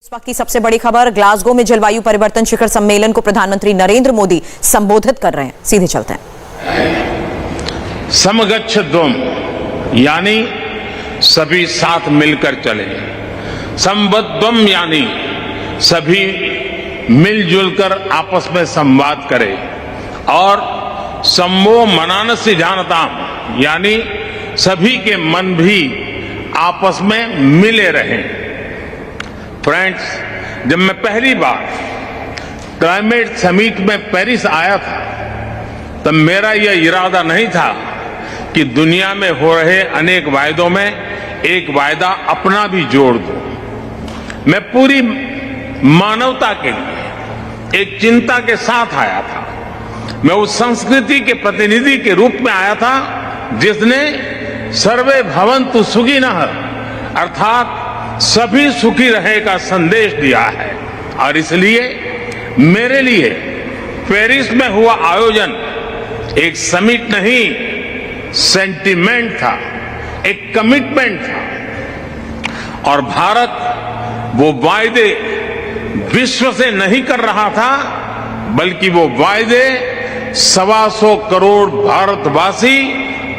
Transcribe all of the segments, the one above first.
इस वक्त की सबसे बड़ी खबर, ग्लासगो में जलवायु परिवर्तन शिखर सम्मेलन को प्रधानमंत्री नरेंद्र मोदी संबोधित कर रहे हैं। सीधे चलते हैं। समगच्छध्वम यानी सभी साथ मिलकर चले, संबद्धम यानी सभी मिलजुल कर आपस में संवाद करें, और सम्मो मनानस्य जानताम यानी सभी के मन भी आपस में मिले रहें। फ्रेंड्स, जब मैं पहली बार क्लाइमेट समिट में पेरिस आया था तब मेरा यह इरादा नहीं था कि दुनिया में हो रहे अनेक वायदों में एक वायदा अपना भी जोड़ दूं। मैं पूरी मानवता के लिए एक चिंता के साथ आया था। मैं उस संस्कृति के प्रतिनिधि के रूप में आया था जिसने सर्वे भवन्तु सुखिनः अर्थात सभी सुखी रहे का संदेश दिया है। और इसलिए मेरे लिए पेरिस में हुआ आयोजन एक समिट नहीं, सेंटिमेंट था, एक कमिटमेंट था। और भारत वो वायदे विश्व से नहीं कर रहा था, बल्कि वो वायदे 125 करोड़ भारतवासी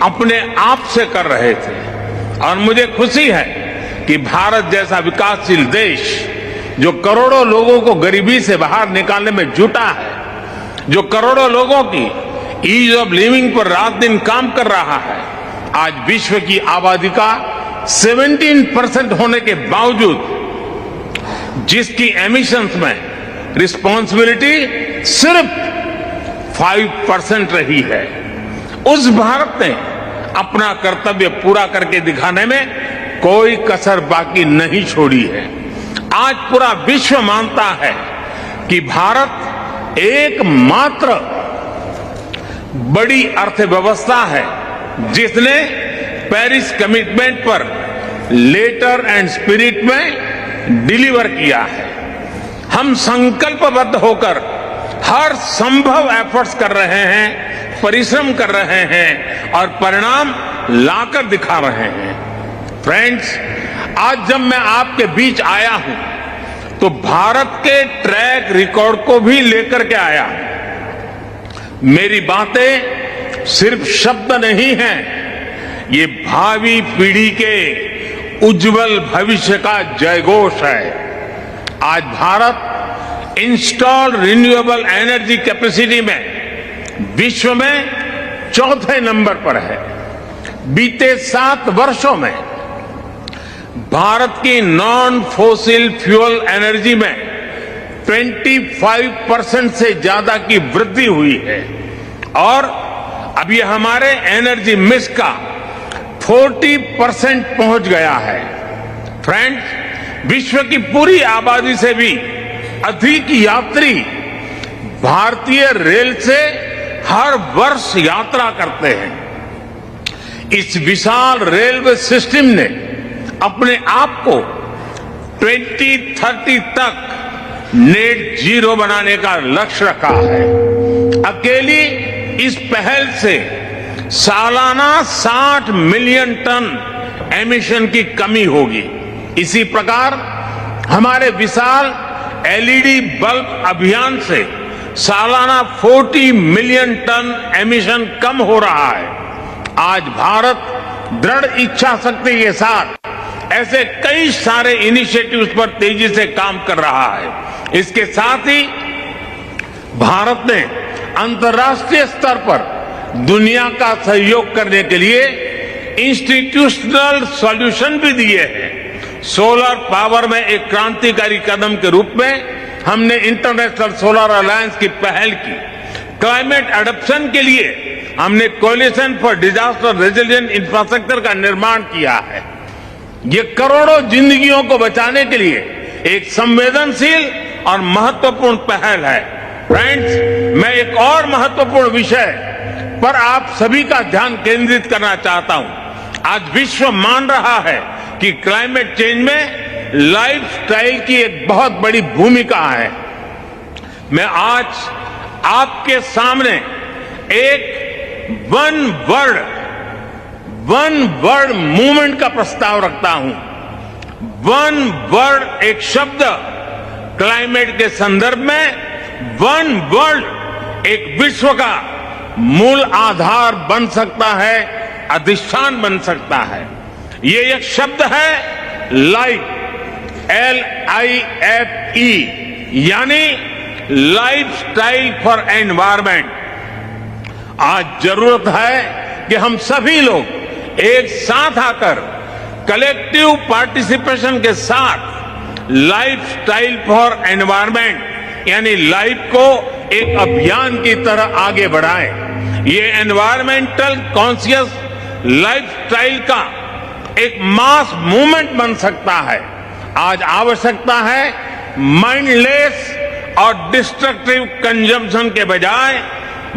अपने आप से कर रहे थे। और मुझे खुशी है कि भारत जैसा विकासशील देश जो करोड़ों लोगों को गरीबी से बाहर निकालने में जुटा है, जो करोड़ों लोगों की ईज ऑफ लिविंग पर रात दिन काम कर रहा है, आज विश्व की आबादी का 17% होने के बावजूद जिसकी एमिशंस में रिस्पॉन्सिबिलिटी सिर्फ 5% रही है, उस भारत ने अपना कर्तव्य पूरा करके दिखाने में कोई कसर बाकी नहीं छोड़ी है। आज पूरा विश्व मानता है कि भारत एकमात्र बड़ी अर्थव्यवस्था है जिसने पेरिस कमिटमेंट पर लेटर एंड स्पिरिट में डिलीवर किया है। हम संकल्पबद्ध होकर हर संभव एफर्ट्स कर रहे हैं, परिश्रम कर रहे हैं और परिणाम लाकर दिखा रहे हैं। फ्रेंड्स, आज जब मैं आपके बीच आया हूं तो भारत के ट्रैक रिकॉर्ड को भी लेकर के आया। मेरी बातें सिर्फ शब्द नहीं हैं, ये भावी पीढ़ी के उज्जवल भविष्य का जयघोष है। आज Bharat installed renewable energy capacity में विश्व में चौथे नंबर पर है। बीते 7 वर्षों में भारत की नॉन फोसिल फ्यूल एनर्जी में 25% से ज्यादा की वृद्धि हुई है, और अब ये हमारे एनर्जी मिक्स का 40% पहुंच गया है। फ्रेंड्स, विश्व की पूरी आबादी से भी अधिक यात्री भारतीय रेल से हर वर्ष यात्रा करते हैं। इस विशाल रेलवे सिस्टम ने अपने आप को 2030 तक नेट जीरो बनाने का लक्ष्य रखा है। अकेली इस पहल से सालाना 60 मिलियन टन एमिशन की कमी होगी। इसी प्रकार हमारे विशाल एलईडी बल्ब अभियान से सालाना 40 मिलियन टन एमिशन कम हो रहा है। आज भारत दृढ़ इच्छा शक्ति के साथ ऐसे कई सारे इनिशिएटिव्स पर तेजी से काम कर रहा है। इसके साथ ही भारत ने अंतर्राष्ट्रीय स्तर पर दुनिया का सहयोग करने के लिए इंस्टीट्यूशनल सॉल्यूशन भी दिए हैं। सोलर पावर में एक क्रांतिकारी कदम के रूप में हमने इंटरनेशनल सोलर अलायंस की पहल की। क्लाइमेट एडप्शन के लिए हमने coalition for disaster resilient infrastructure का निर्माण किया है। ये करोड़ों जिंदगियों को बचाने के लिए एक संवेदनशील और महत्वपूर्ण पहल है। फ्रेंड्स, मैं एक और महत्वपूर्ण विषय पर आप सभी का ध्यान केंद्रित करना चाहता हूं। आज विश्व मान रहा है कि क्लाइमेट चेंज में लाइफस्टाइल की एक बहुत बड़ी भूमिका है। मैं आज आपके सामने एक वन वर्ड मूवमेंट का प्रस्ताव रखता हूं। वन वर्ड एक शब्द क्लाइमेट के संदर्भ में वन वर्ल्ड एक विश्व का मूल आधार बन सकता है, अधिष्ठान बन सकता है। ये एक शब्द है लाइफ, LIFE, यानी लाइफ स्टाइल फॉर एनवायरमेंट। आज जरूरत है कि हम सभी लोग एक साथ आकर कलेक्टिव पार्टिसिपेशन के साथ लाइफ स्टाइल फॉर एनवायरमेंट यानी लाइफ को एक अभियान की तरह आगे बढ़ाएं। ये एनवायरमेंटल कॉन्शियस लाइफ स्टाइल का एक मास मूवमेंट बन सकता है। आज आवश्यकता है माइंडलेस और डिस्ट्रक्टिव कंजम्पशन के बजाय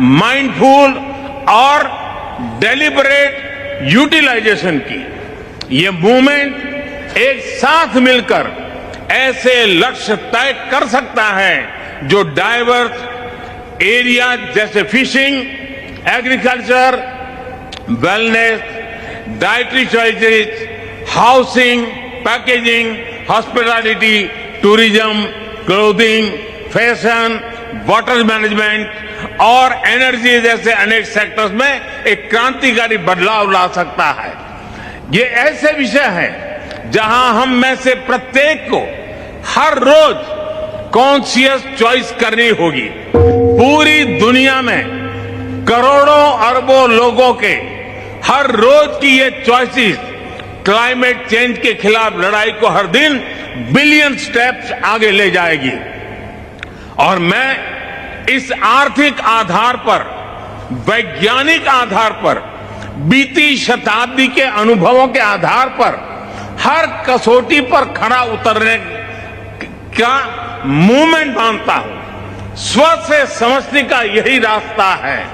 माइंडफुल और डेलिबरेट यूटिलाइजेशन की। ये मूवमेंट एक साथ मिलकर ऐसे लक्ष्य तय कर सकता है जो डाइवर्स एरिया जैसे fishing, agriculture, wellness, dietary choices, housing, packaging, hospitality, tourism, clothing, fashion, water management और एनर्जी जैसे अनेक सेक्टर्स में एक क्रांतिकारी बदलाव ला सकता है। ये ऐसे विषय हैं जहां हम में से प्रत्येक को हर रोज कॉन्शियस चॉइस करनी होगी। पूरी दुनिया में करोड़ों अरबों लोगों के हर रोज की ये चॉइसेस क्लाइमेट चेंज के खिलाफ लड़ाई को हर दिन बिलियन स्टेप्स आगे ले जाएगी। और मैं इस आर्थिक आधार पर, वैज्ञानिक आधार पर, बीती शताब्दी के अनुभवों के आधार पर हर कसौटी पर खरा उतरने का मूवमेंट मानता हूं। स्व से समझने का यही रास्ता है,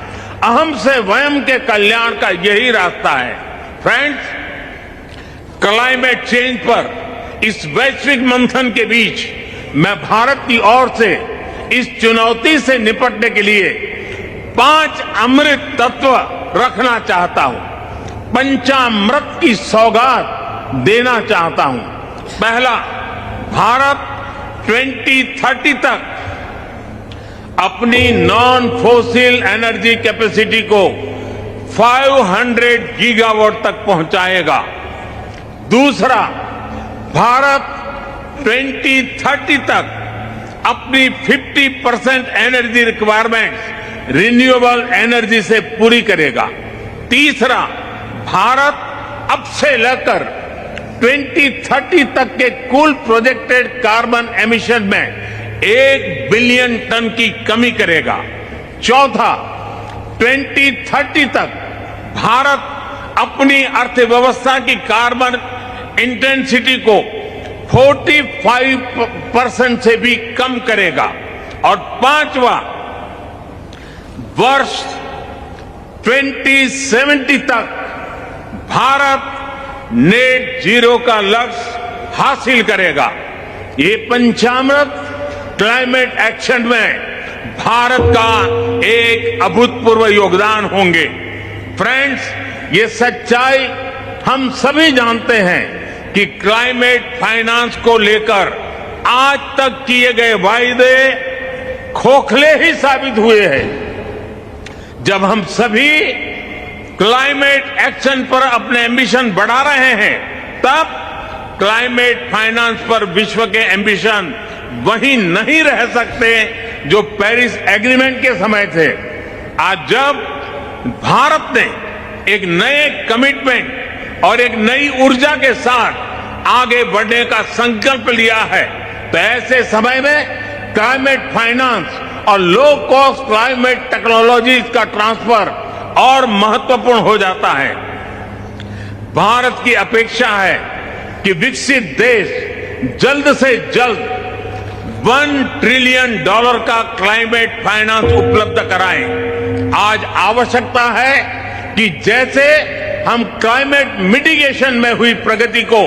अहम से वयम के कल्याण का यही रास्ता है। फ्रेंड्स, क्लाइमेट चेंज पर इस वैश्विक मंथन के बीच मैं भारत की ओर से इस चुनौती से निपटने के लिए 5 अमृत तत्व रखना चाहता हूं, पंचामृत की सौगात देना चाहता हूं। पहला, भारत 2030 तक अपनी नॉन फोसिल एनर्जी कैपेसिटी को 500 गीगावाट तक पहुंचाएगा। दूसरा, भारत 2030 तक अपनी 50% एनर्जी रिक्वायरमेंट रिन्यूएबल एनर्जी से पूरी करेगा। तीसरा, भारत अब से लेकर 2030 तक के कुल प्रोजेक्टेड कार्बन एमिशन में 1 बिलियन टन की कमी करेगा। चौथा, 2030 तक भारत अपनी अर्थव्यवस्था की कार्बन इंटेंसिटी को 45% से भी कम करेगा। और पांचवा, वर्ष 2070 तक भारत नेट जीरो का लक्ष्य हासिल करेगा। ये पंचामृत क्लाइमेट एक्शन में भारत का एक अभूतपूर्व योगदान होंगे। फ्रेंड्स, ये सच्चाई हम सभी जानते हैं कि क्लाइमेट फाइनेंस को लेकर आज तक किए गए वायदे खोखले ही साबित हुए हैं। जब हम सभी क्लाइमेट एक्शन पर अपने एम्बिशन बढ़ा रहे हैं, तब क्लाइमेट फाइनेंस पर विश्व के एम्बिशन वही नहीं रह सकते जो पेरिस एग्रीमेंट के समय थे। आज जब भारत ने एक नए कमिटमेंट और एक नई ऊर्जा के साथ आगे बढ़ने का संकल्प लिया है, तो ऐसे समय में क्लाइमेट फाइनेंस और लो कॉस्ट क्लाइमेट टेक्नोलॉजीज का ट्रांसफर और महत्वपूर्ण हो जाता है। भारत की अपेक्षा है कि विकसित देश जल्द से जल्द $1 ट्रिलियन का क्लाइमेट फाइनेंस उपलब्ध कराएं। आज आवश्यकता है कि जैसे हम क्लाइमेट मिटिगेशन में हुई प्रगति को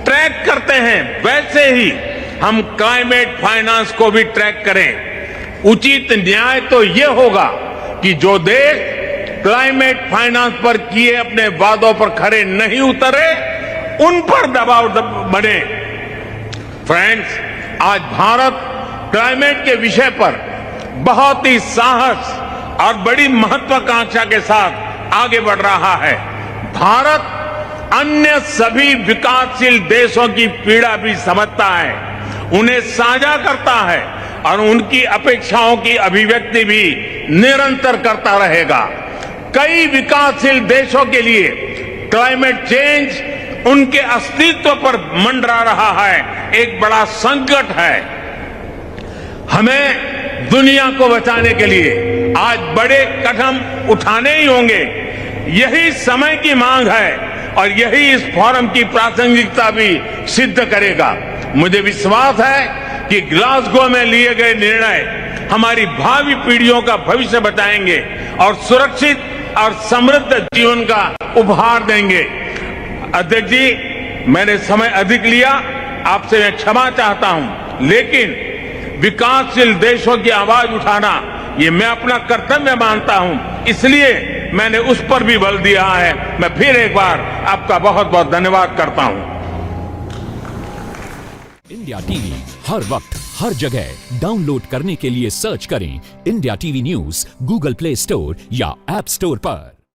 ट्रैक करते हैं, वैसे ही हम क्लाइमेट फाइनेंस को भी ट्रैक करें। उचित न्याय तो ये होगा कि जो देश क्लाइमेट फाइनेंस पर किए अपने वादों पर खरे नहीं उतरे, उन पर दबाव बने। फ्रेंड्स, आज भारत क्लाइमेट के विषय पर बहुत ही साहस और बड़ी महत्वाकांक्षा के साथ आगे बढ़ रहा है। भारत अन्य सभी विकासशील देशों की पीड़ा भी समझता है, उन्हें साझा करता है और उनकी अपेक्षाओं की अभिव्यक्ति भी निरंतर करता रहेगा। कई विकासशील देशों के लिए क्लाइमेट चेंज उनके अस्तित्व पर मंडरा रहा है, एक बड़ा संकट है। हमें दुनिया को बचाने के लिए आज बड़े कदम उठाने ही होंगे। यही समय की मांग है और यही इस फोरम की प्रासंगिकता भी सिद्ध करेगा। मुझे विश्वास है कि ग्लासगो में लिए गए निर्णय हमारी भावी पीढ़ियों का भविष्य बचाएंगे और सुरक्षित और समृद्ध जीवन का उपहार देंगे। अध्यक्ष जी, मैंने समय अधिक लिया, आपसे मैं क्षमा चाहता हूं, लेकिन विकासशील देशों की आवाज उठाना ये मैं अपना कर्तव्य मानता हूं, इसलिए मैंने उस पर भी बल दिया है। मैं फिर एक बार आपका बहुत बहुत धन्यवाद करता हूं। इंडिया टीवी हर वक्त हर जगह डाउनलोड करने के लिए सर्च करें India TV news Google play store या ऐप स्टोर पर।